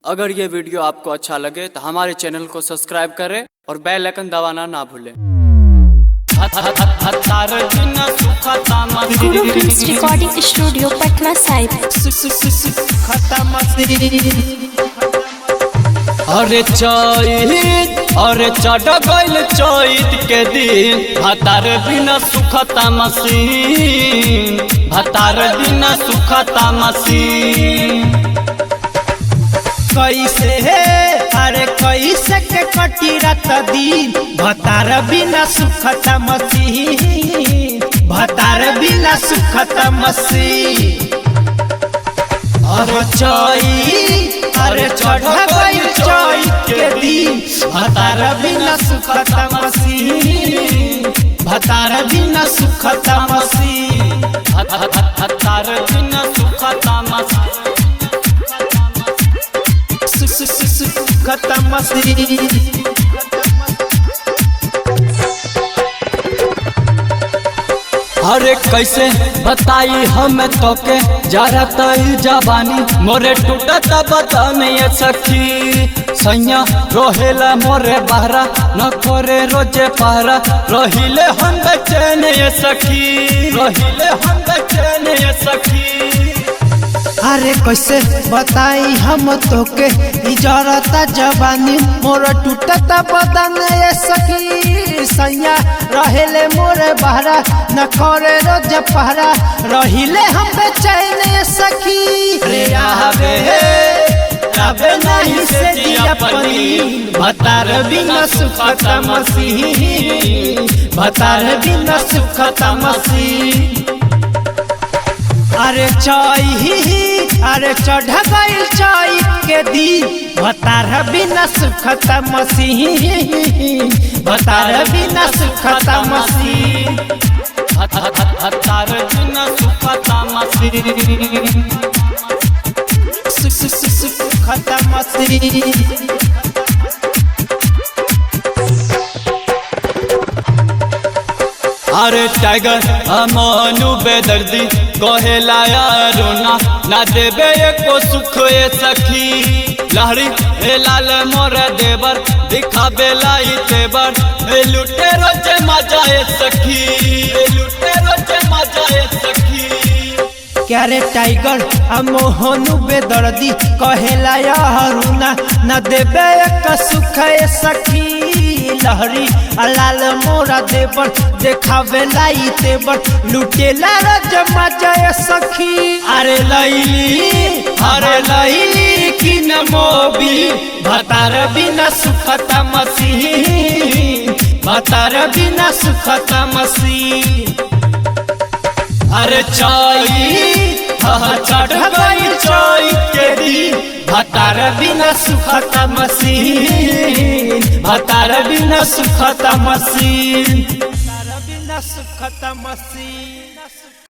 अगर ये वीडियो आपको अच्छा लगे तो हमारे चैनल को सब्सक्राइब करें और बेल आइकन दबाना ना भूलें। गुरु films recording studio Patna Sahib. अरे चैत अरे चढ़ गइल चैत के दिन भतार बिना सुखता मसीन, भतार बिना सुखता मसीन। कैसे है अरे कैसे के कटी रात दिन भतार बिना सुखता मसीन, भतार बिना सुखता मसीन। अरे चैत अरे चढ़ गइल चैत के दिन भतार बिना सुखता मसीन, भतार बिना सुखता मसीन, भतार बिना सुखता मसीन। सुखता मसीन। अरे कैसे बताई हमें तोके जरा तई जवानी मोरे टूटत बदन ये सखी। सैया रोहेला मोरे बहरा न करे रोजे पहरा, रहिले हम बेचैन ये सखी, रहिले हम बेचैन ये सखी। अरे कैसे बताई हम तोके इजरता जवानी मोर टूटता बदन ये सखी। सैया रहेले मोरे बहरा न करे रोज पहरा, रहिले हम बेचैन ये सखी। रे आवे नहीं से दिया पनी भतार बिना सुखता मसीन, भतार बिना सुखता मसीन। अरे अरे चढ़ गइल चैत के दिन भतार बिना सुखता मसीन, भतार बिना सुखता मसीन, भतार बिना सुखता मसीन, सुखता मसीन। अरे टाइगर अमनु बेदर्दी कहेला रोना ना देवे एको सुख ये सखी। लहरी हे लाल मोर देवर दिखाबे लाई तेवर, लुटे रोजे मजा ये सखी, लुटे रोजे मजा ये सखी। क्या रे टाइगर मोहनु बेदर्दी कहेला रुना न देवे एक सुख ये सखी। लहरी लाल मोरा देवर देखावे लाई तेवर, लुटेला रोज मजा ये सखी। अरे लैली की नमोबी भतार बिना सुखता मसीन, भतार बिना सुखता मसीन। अरे चढ़ गइल चैत के दिन भतार बिना सुखता मसीन, भतार बिना सुखता मसीन, भतार बिना सुखता मसीन।